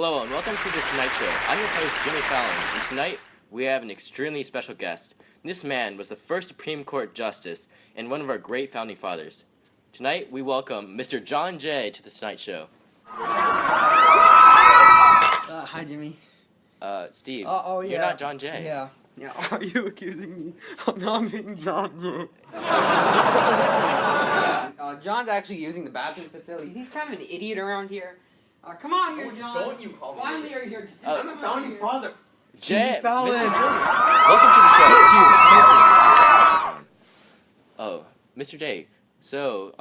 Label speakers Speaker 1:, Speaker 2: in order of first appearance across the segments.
Speaker 1: Hello and welcome to The Tonight Show. I'm your host, Jimmy Fallon, and tonight we have an extremely special guest. This man was the first Supreme Court Justice and one of our great founding fathers. Tonight we welcome Mr. John Jay to The Tonight Show.
Speaker 2: Hi, Jimmy.
Speaker 1: Steve,
Speaker 2: Yeah.
Speaker 1: you're not John Jay.
Speaker 2: Yeah. Are you accusing me of not being John Jay? John's actually using the bathroom facilities. He's kind of an idiot around here. Come on here, John.
Speaker 3: Don't you call me?
Speaker 2: Finally, you're here.
Speaker 3: I'm the founding father.
Speaker 1: Jay,
Speaker 2: Fallon.
Speaker 1: Mr. Jay, welcome to the show. Oh, Mr. Jay. So,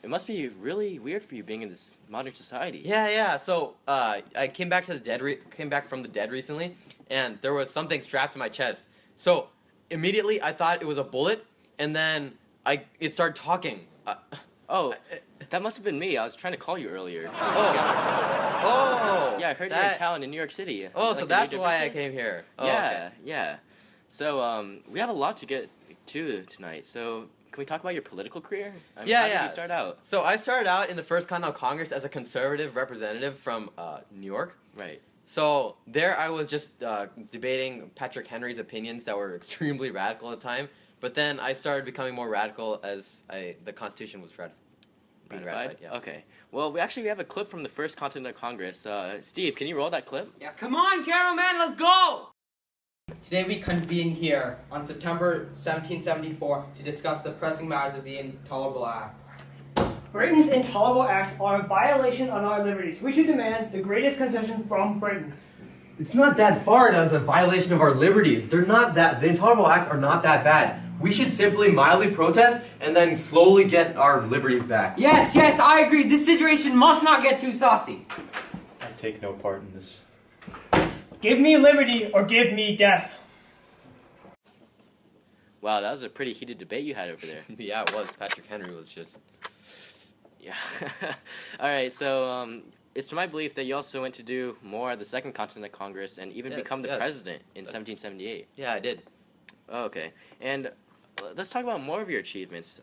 Speaker 1: it must be really weird for you being in this modern society.
Speaker 3: Yeah. So, I came back from the dead recently, and there was something strapped to my chest. So, immediately I thought it was a bullet, and then it started talking.
Speaker 1: That must have been me. I was trying to call you earlier.
Speaker 3: Oh.
Speaker 1: Yeah, I heard you're in town in New York City.
Speaker 3: Oh, so that's why I came here. Oh,
Speaker 1: yeah,
Speaker 3: okay.
Speaker 1: yeah. So, we have a lot to get to tonight. So, can we talk about your political career? How did you start out?
Speaker 3: So I started out in the First Continental Congress as a conservative representative from New York.
Speaker 1: Right.
Speaker 3: So there I was just debating Patrick Henry's opinions that were extremely radical at the time. But then I started becoming more radical as the Constitution was being ratified. Yeah.
Speaker 1: Okay. Well, we have a clip from the First Continental Congress. Steve, can you roll that clip?
Speaker 2: Yeah, come on, Carol, man, let's go!
Speaker 4: Today we convene here on September 1774 to discuss the pressing matters of the Intolerable Acts.
Speaker 5: Britain's intolerable acts are a violation of our liberties. We should demand the greatest concession from Britain.
Speaker 6: It's not that far as a violation of our liberties. The intolerable acts are not that bad. We should simply mildly protest and then slowly get our liberties back.
Speaker 2: Yes, I agree. This situation must not get too saucy.
Speaker 7: I take no part in this.
Speaker 5: Give me liberty or give me death.
Speaker 1: Wow, that was a pretty heated debate you had over there.
Speaker 3: Yeah, it was. Patrick Henry was just...
Speaker 1: Yeah. All right, so it's to my belief that you also went to do more at the Second Continental Congress and even become the president in 1778.
Speaker 3: Yeah, I did.
Speaker 1: Oh, okay. And let's talk about more of your achievements.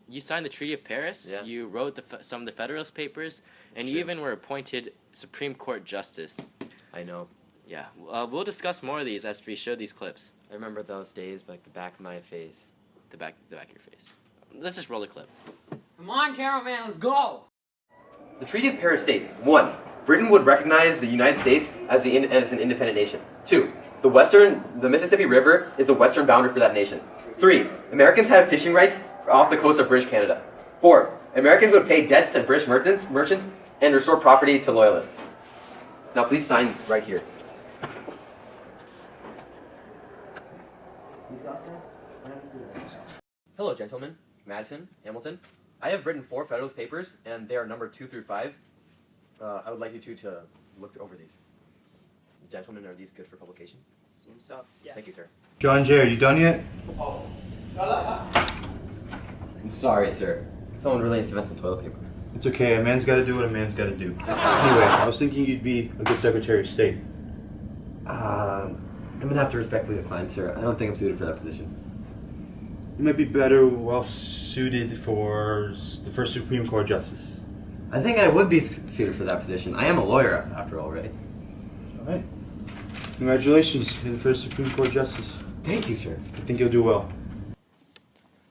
Speaker 1: You signed the Treaty of Paris,
Speaker 3: Yeah.
Speaker 1: you wrote some of the Federalist Papers, and you even were appointed Supreme Court Justice.
Speaker 3: I know.
Speaker 1: Yeah. We'll discuss more of these as we show these clips.
Speaker 3: I remember those days like the back of my face.
Speaker 1: The back of your face. Let's just roll the clip.
Speaker 2: Come on, Carol, man, let's go!
Speaker 6: The Treaty of Paris states, 1. Britain would recognize the United States as an independent nation. 2. The Mississippi River is the western boundary for that nation. 3. Americans have fishing rights off the coast of British Canada. 4. Americans would pay debts to British merchants and restore property to loyalists. Now please sign right here.
Speaker 3: Hello, gentlemen. Madison, Hamilton. I have written 4 Federalist Papers, and they are numbered 2 through 5. I would like you two to look over these. Gentlemen, are these good for publication?
Speaker 1: Seems so.
Speaker 5: Yes.
Speaker 3: Thank you, sir.
Speaker 7: John Jay, are you done yet?
Speaker 6: I'm sorry, sir. Someone really needs to invent some toilet paper.
Speaker 7: It's okay, a man's gotta do what a man's gotta do. Anyway, I was thinking you'd be a good Secretary of State.
Speaker 6: I'm gonna have to respectfully decline, sir. I don't think I'm suited for that position.
Speaker 7: You might be better, well suited for the first Supreme Court Justice.
Speaker 6: I think I would be suited for that position. I am a lawyer, after all, right?
Speaker 7: Alright. Congratulations, you're the first Supreme Court Justice.
Speaker 6: Thank you, sir.
Speaker 7: I think you'll do well.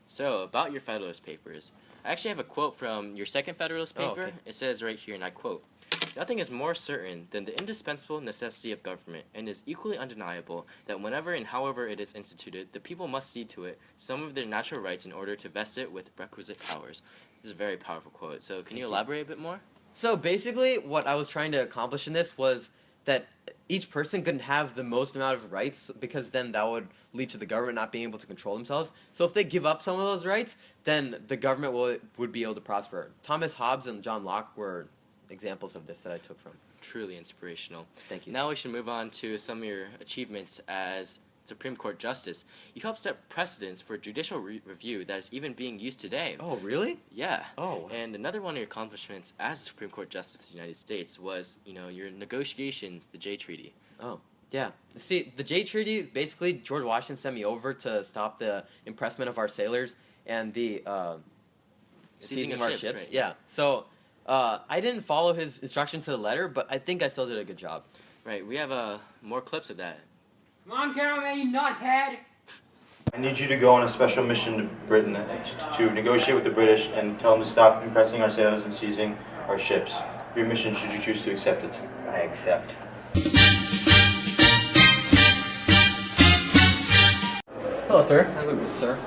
Speaker 1: So, about your Federalist Papers. I actually have a quote from your second Federalist paper.
Speaker 3: okay.
Speaker 1: It says right here, and I quote, "Nothing is more certain than the indispensable necessity of government, and is equally undeniable that whenever and however it is instituted, the people must cede to it some of their natural rights in order to vest it with requisite powers." This is a very powerful quote. So, can you elaborate a bit more?
Speaker 3: So basically, what I was trying to accomplish in this was that each person couldn't have the most amount of rights, because then that would lead to the government not being able to control themselves. So if they give up some of those rights, then the government would be able to prosper. Thomas Hobbes and John Locke were examples of this that I took from.
Speaker 1: Truly inspirational.
Speaker 3: Thank you.
Speaker 1: Now we should move on to some of your achievements as Supreme Court Justice. You helped set precedents for judicial review that is even being used today.
Speaker 3: Oh, really?
Speaker 1: Yeah.
Speaker 3: Oh.
Speaker 1: And another one of your accomplishments as a Supreme Court Justice of the United States was, your negotiations, the Jay Treaty.
Speaker 3: Oh, yeah. See, the Jay Treaty, basically, George Washington sent me over to stop the impressment of our sailors and the seizing of our ships.
Speaker 1: Right?
Speaker 3: Yeah. So I didn't follow his instruction to the letter, but I think I still did a good job.
Speaker 1: Right, we have more clips of that.
Speaker 2: Come on, Caroline, you nuthead.
Speaker 7: I need you to go on a special mission to Britain to negotiate with the British and tell them to stop impressing our sailors and seizing our ships. Your mission, should you choose to accept it.
Speaker 6: I accept.
Speaker 3: Hello, sir.
Speaker 2: Hello, good sir.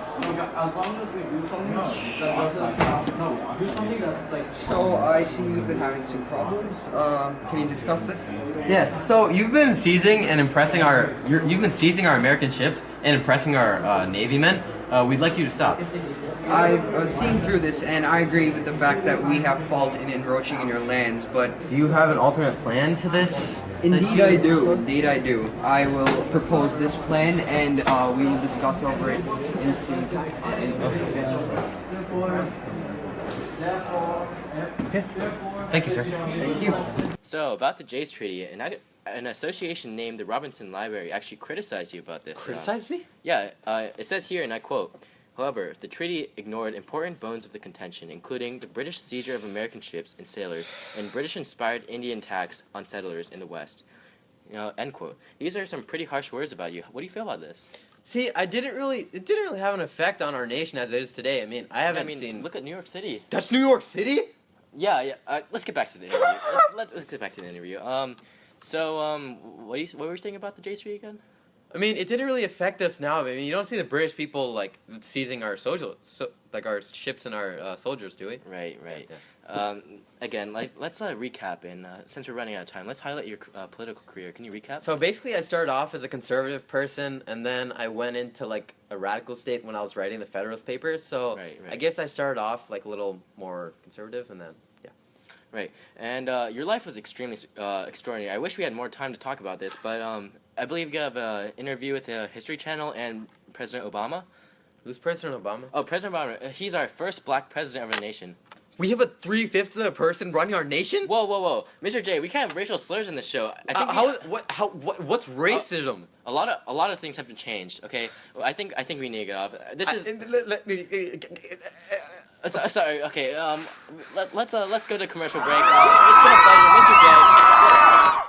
Speaker 2: So I see you've been having some problems. Can you discuss this?
Speaker 3: Yes. So you've been seizing and impressing you've been seizing our American ships and impressing our Navy men. We'd like you to stop.
Speaker 2: I've seen through this, and I agree with the fact that we have fault in encroaching in your lands, but
Speaker 3: Do you have an alternate plan to this?
Speaker 2: indeed I do. Indeed I do. I will propose this plan, and we will discuss over it in soon time.
Speaker 3: Okay. Thank you, sir.
Speaker 2: Thank you.
Speaker 1: So, about the Jays Treaty, an association named the Robinson Library actually criticized you about this.
Speaker 3: Criticized me?
Speaker 1: Yeah, it says here, and I quote, "However, the treaty ignored important bones of the contention, including the British seizure of American ships and sailors and British-inspired Indian attacks on settlers in the West." End quote. These are some pretty harsh words about you. What do you feel about this?
Speaker 3: See, it didn't really have an effect on our nation as it is today. I mean, I haven't seen.
Speaker 1: Look at New York City.
Speaker 3: That's New York City?
Speaker 1: Yeah. Let's get back to the interview. let's get back to the interview. What were you saying about the Jays Treaty again?
Speaker 3: I mean, it didn't really affect us now. I mean, you don't see the British people like seizing our our ships and our soldiers, do we?
Speaker 1: Right.
Speaker 3: Yeah.
Speaker 1: Again, let's recap, and since we're running out of time, let's highlight your political career. Can you recap?
Speaker 3: So basically, I started off as a conservative person, and then I went into like a radical state when I was writing the Federalist Papers. So
Speaker 1: Right.
Speaker 3: I guess I started off like a little more conservative, and then yeah.
Speaker 1: Right, and your life was extremely extraordinary. I wish we had more time to talk about this, but I believe you have an interview with the History Channel and President Obama.
Speaker 3: Who's President Obama?
Speaker 1: Oh, President Obama. He's our first black president of our nation.
Speaker 3: We have a 3/5 of the person running our nation.
Speaker 1: Whoa, Mr. J, we can't have racial slurs in this show. I think
Speaker 3: what's racism?
Speaker 1: a lot of things have to change. Okay, I think we need to get off. This is sorry. Okay, let's go to commercial break. It's been a pleasure, Mr. J.